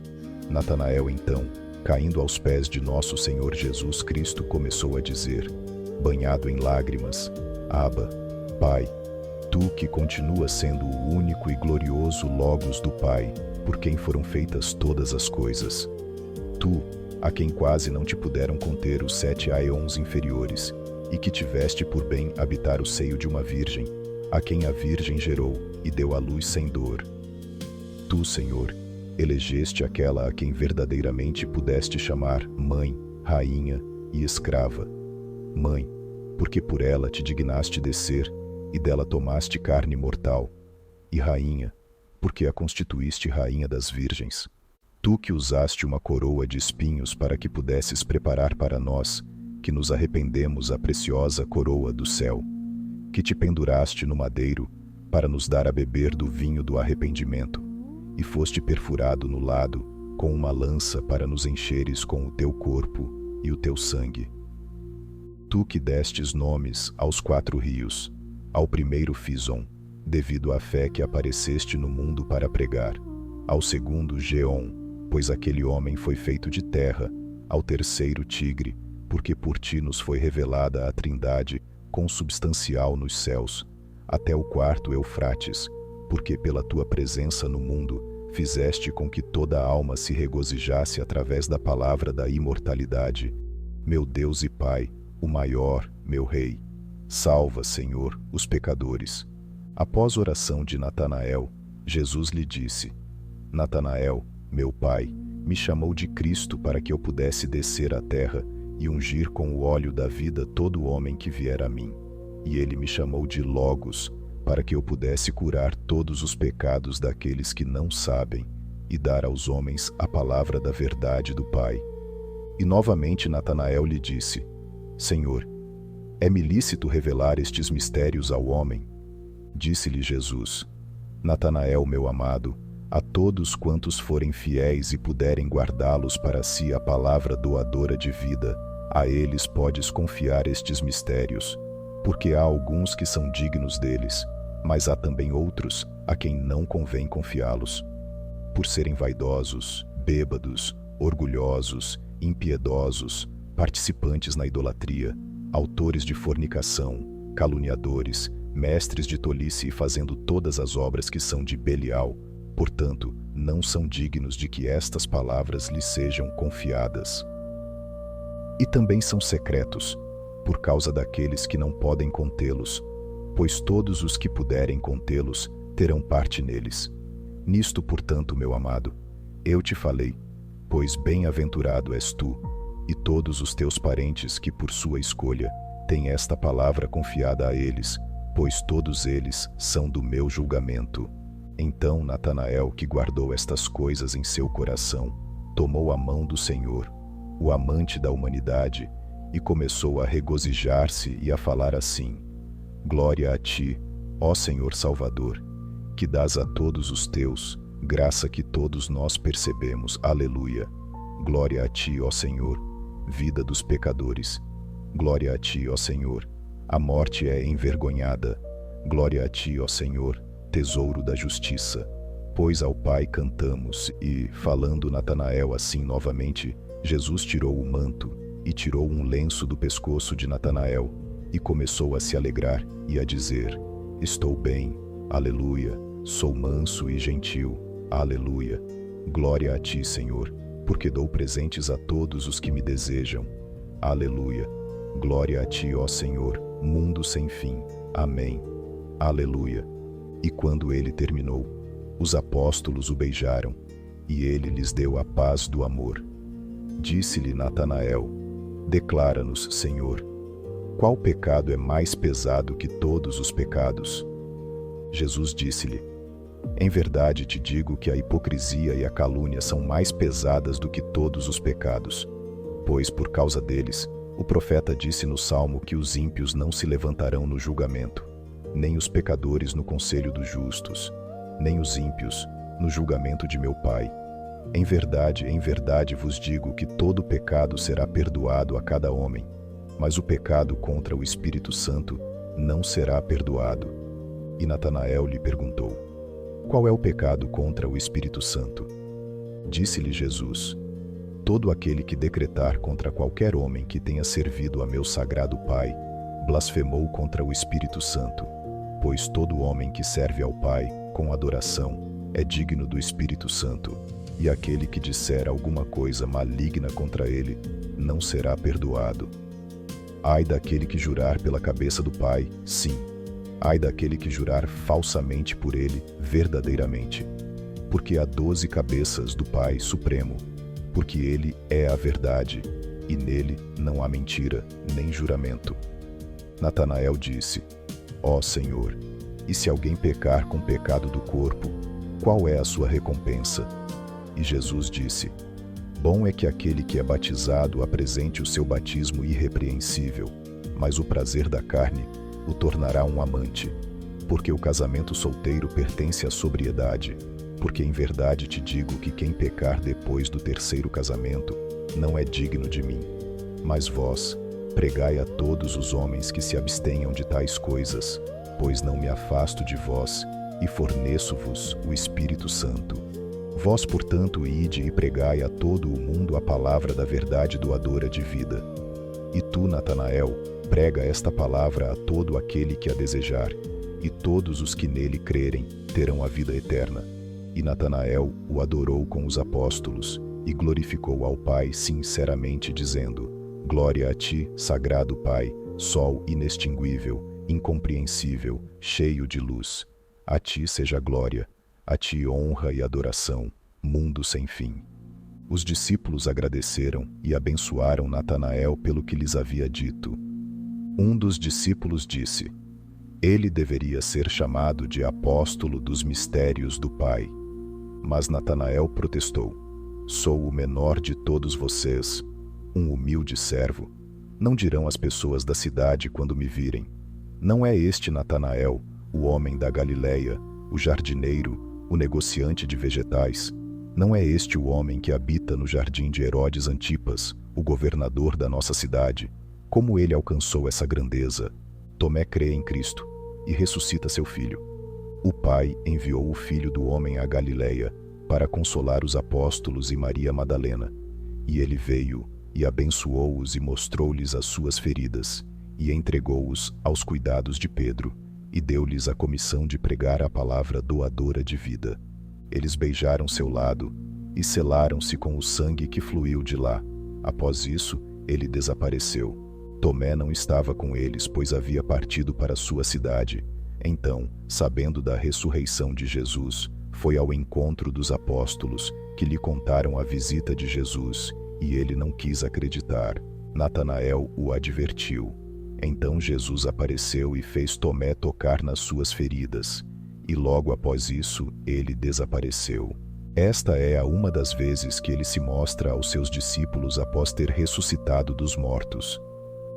Natanael, então, caindo aos pés de nosso Senhor Jesus Cristo, começou a dizer, banhado em lágrimas: Abba, Pai, tu que continuas sendo o único e glorioso Logos do Pai, por quem foram feitas todas as coisas. Tu, a quem quase não te puderam conter os 7 aeons inferiores, e que tiveste por bem habitar o seio de uma virgem, a quem a virgem gerou e deu à luz sem dor. Tu, Senhor, elegeste aquela a quem verdadeiramente pudeste chamar mãe, rainha e escrava. Mãe, porque por ela te dignaste descer, e dela tomaste carne mortal, e rainha, porque a constituíste rainha das virgens. Tu que usaste uma coroa de espinhos para que pudesses preparar para nós, que nos arrependemos, a preciosa coroa do céu, que te penduraste no madeiro, para nos dar a beber do vinho do arrependimento, e foste perfurado no lado, com uma lança para nos encheres com o teu corpo e o teu sangue. Tu que destes nomes aos 4 rios, ao primeiro Fison, devido à fé que apareceste no mundo para pregar, ao segundo Geom, pois aquele homem foi feito de terra, ao terceiro Tigre, porque por ti nos foi revelada a Trindade consubstancial nos céus, até o quarto Eufrates, porque pela tua presença no mundo fizeste com que toda alma se regozijasse através da palavra da imortalidade. Meu Deus e Pai, o maior, meu Rei, salva, Senhor, os pecadores. Após oração de Natanael, Jesus lhe disse: Natanael, meu pai, me chamou de Cristo para que eu pudesse descer à terra e ungir com o óleo da vida todo homem que vier a mim. E ele me chamou de Logos, para que eu pudesse curar todos os pecados daqueles que não sabem e dar aos homens a palavra da verdade do Pai. E novamente Natanael lhe disse: Senhor, é-me lícito revelar estes mistérios ao homem? Disse-lhe Jesus: Natanael, meu amado, a todos quantos forem fiéis e puderem guardá-los para si a palavra doadora de vida, a eles podes confiar estes mistérios, porque há alguns que são dignos deles, mas há também outros a quem não convém confiá-los. Por serem vaidosos, bêbados, orgulhosos, impiedosos, participantes na idolatria, autores de fornicação, caluniadores, mestres de tolice e fazendo todas as obras que são de Belial, portanto, não são dignos de que estas palavras lhes sejam confiadas. E também são secretos, por causa daqueles que não podem contê-los, pois todos os que puderem contê-los terão parte neles. Nisto, portanto, meu amado, eu te falei, pois bem-aventurado és tu, e todos os teus parentes que por sua escolha têm esta palavra confiada a eles, pois todos eles são do meu julgamento. Então Natanael, que guardou estas coisas em seu coração, tomou a mão do Senhor, o amante da humanidade, e começou a regozijar-se e a falar assim: Glória a ti, ó Senhor Salvador, que dás a todos os teus, graça que todos nós percebemos. Aleluia. Glória a ti, ó Senhor, vida dos pecadores. Glória a ti, ó Senhor, a morte é envergonhada. Glória a ti, ó Senhor, tesouro da justiça. Pois ao Pai cantamos. E, falando Natanael assim novamente, Jesus tirou o manto e tirou um lenço do pescoço de Natanael, e começou a se alegrar e a dizer: Estou bem, aleluia, sou manso e gentil, aleluia. Glória a ti, Senhor, porque dou presentes a todos os que me desejam. Aleluia. Glória a ti, ó Senhor, mundo sem fim. Amém. Aleluia. E quando ele terminou, os apóstolos o beijaram, e ele lhes deu a paz do amor. Disse-lhe Natanael: Declara-nos, Senhor, qual pecado é mais pesado que todos os pecados? Jesus disse-lhe: Em verdade te digo que a hipocrisia e a calúnia são mais pesadas do que todos os pecados, pois por causa deles, o profeta disse no Salmo que os ímpios não se levantarão no julgamento, nem os pecadores no conselho dos justos, nem os ímpios no julgamento de meu Pai. Em verdade vos digo que todo pecado será perdoado a cada homem, mas o pecado contra o Espírito Santo não será perdoado. E Natanael lhe perguntou: Qual é o pecado contra o Espírito Santo? Disse-lhe Jesus: Todo aquele que decretar contra qualquer homem que tenha servido a meu sagrado Pai, blasfemou contra o Espírito Santo, pois todo homem que serve ao Pai com adoração é digno do Espírito Santo, e aquele que disser alguma coisa maligna contra ele não será perdoado. Ai daquele que jurar pela cabeça do Pai, sim. Ai daquele que jurar falsamente por ele, verdadeiramente. Porque há 12 cabeças do Pai Supremo, porque ele é a verdade, e nele não há mentira, nem juramento. Natanael disse: Ó Senhor, e se alguém pecar com pecado do corpo, qual é a sua recompensa? E Jesus disse: Bom é que aquele que é batizado apresente o seu batismo irrepreensível, mas o prazer da carne o tornará um amante, porque o casamento solteiro pertence à sobriedade, porque em verdade te digo que quem pecar depois do terceiro casamento não é digno de mim. Mas vós, pregai a todos os homens que se abstenham de tais coisas, pois não me afasto de vós, e forneço-vos o Espírito Santo. Vós, portanto, ide e pregai a todo o mundo a palavra da verdade doadora de vida. E tu, Natanael, prega esta palavra a todo aquele que a desejar, e todos os que nele crerem terão a vida eterna. E Natanael o adorou com os apóstolos, e glorificou ao Pai sinceramente, dizendo: Glória a ti, sagrado Pai, sol inextinguível, incompreensível, cheio de luz. A ti seja glória, a ti honra e adoração, mundo sem fim. Os discípulos agradeceram e abençoaram Natanael pelo que lhes havia dito. Um dos discípulos disse: Ele deveria ser chamado de apóstolo dos mistérios do Pai. Mas Natanael protestou: Sou o menor de todos vocês, um humilde servo. Não dirão as pessoas da cidade quando me virem: Não é este Natanael, o homem da Galileia, o jardineiro, o negociante de vegetais? Não é este o homem que habita no jardim de Herodes Antipas, o governador da nossa cidade? Como ele alcançou essa grandeza? Tomé crê em Cristo e ressuscita seu filho. O Pai enviou o Filho do Homem à Galileia para consolar os apóstolos e Maria Madalena. E ele veio e abençoou-os e mostrou-lhes as suas feridas, e entregou-os aos cuidados de Pedro, e deu-lhes a comissão de pregar a palavra doadora de vida. Eles beijaram seu lado e selaram-se com o sangue que fluiu de lá. Após isso, ele desapareceu. Tomé não estava com eles, pois havia partido para sua cidade. Então, sabendo da ressurreição de Jesus, foi ao encontro dos apóstolos, que lhe contaram a visita de Jesus, e ele não quis acreditar. Natanael o advertiu. Então Jesus apareceu e fez Tomé tocar nas suas feridas, e logo após isso, ele desapareceu. Esta é uma das vezes que ele se mostra aos seus discípulos após ter ressuscitado dos mortos.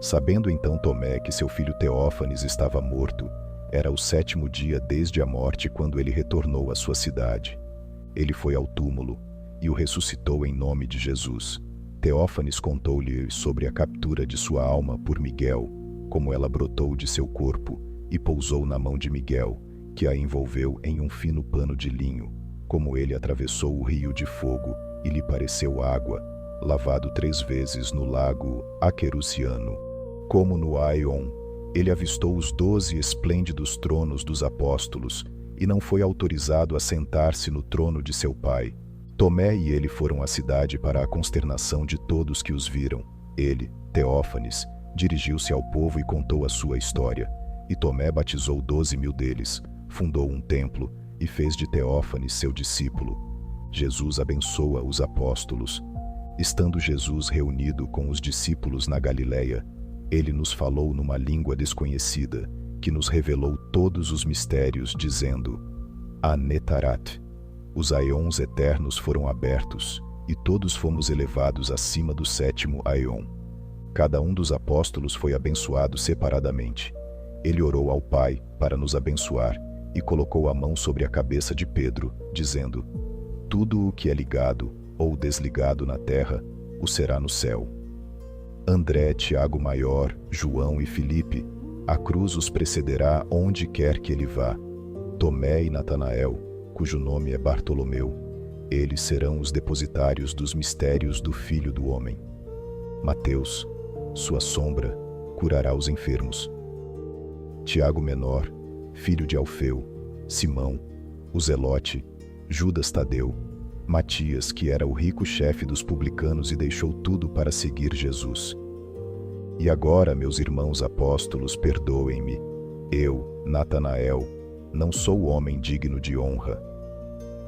Sabendo então Tomé que seu filho Teófanes estava morto, era o 7º dia desde a morte quando ele retornou à sua cidade. Ele foi ao túmulo e o ressuscitou em nome de Jesus. Teófanes contou-lhe sobre a captura de sua alma por Miguel, como ela brotou de seu corpo e pousou na mão de Miguel, que a envolveu em um fino pano de linho, como ele atravessou o rio de fogo e lhe pareceu água, lavado 3 vezes no lago Aqueruciano. Como no Aion, ele avistou os 12 esplêndidos tronos dos apóstolos e não foi autorizado a sentar-se no trono de seu pai. Tomé e ele foram à cidade para a consternação de todos que os viram. Ele, Teófanes, dirigiu-se ao povo e contou a sua história. E Tomé batizou 12.000 deles, fundou um templo e fez de Teófanes seu discípulo. Jesus abençoa os apóstolos. Estando Jesus reunido com os discípulos na Galileia, ele nos falou numa língua desconhecida, que nos revelou todos os mistérios, dizendo: Anetarat. Os aeons eternos foram abertos, e todos fomos elevados acima do 7º aeon. Cada um dos apóstolos foi abençoado separadamente. Ele orou ao Pai para nos abençoar e colocou a mão sobre a cabeça de Pedro, dizendo: Tudo o que é ligado ou desligado na terra, o será no céu. André, Tiago Maior, João e Filipe, a cruz os precederá onde quer que ele vá. Tomé e Natanael, cujo nome é Bartolomeu, eles serão os depositários dos mistérios do Filho do Homem. Mateus, sua sombra, curará os enfermos. Tiago Menor, filho de Alfeu, Simão, o Zelote, Judas Tadeu, Matias, que era o rico chefe dos publicanos e deixou tudo para seguir Jesus. E agora, meus irmãos apóstolos, perdoem-me. Eu, Natanael, não sou homem digno de honra.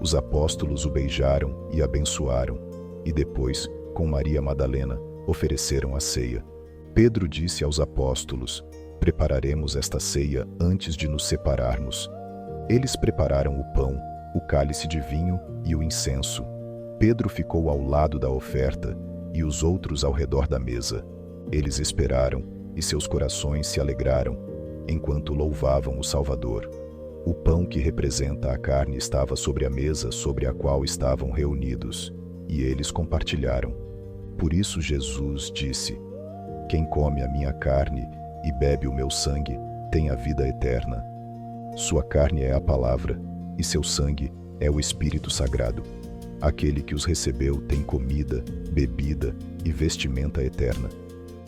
Os apóstolos o beijaram e abençoaram, e depois, com Maria Madalena, ofereceram a ceia. Pedro disse aos apóstolos: Prepararemos esta ceia antes de nos separarmos. Eles prepararam o pão, o cálice de vinho e o incenso. Pedro ficou ao lado da oferta e os outros ao redor da mesa. Eles esperaram e seus corações se alegraram, enquanto louvavam o Salvador. O pão que representa a carne estava sobre a mesa sobre a qual estavam reunidos, e eles compartilharam. Por isso Jesus disse: Quem come a minha carne e bebe o meu sangue tem a vida eterna. Sua carne é a palavra, e seu sangue é o Espírito Sagrado. Aquele que os recebeu tem comida, bebida e vestimenta eterna.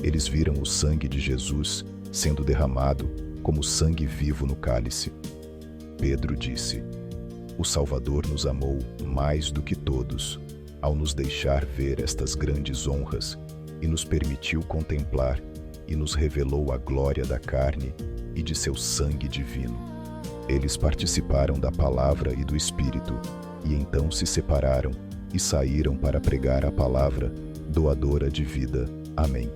Eles viram o sangue de Jesus sendo derramado como sangue vivo no cálice. Pedro disse: O Salvador nos amou mais do que todos, ao nos deixar ver estas grandes honras, e nos permitiu contemplar, e nos revelou a glória da carne e de seu sangue divino. Eles participaram da palavra e do Espírito, e então se separaram e saíram para pregar a palavra, doadora de vida. Amém.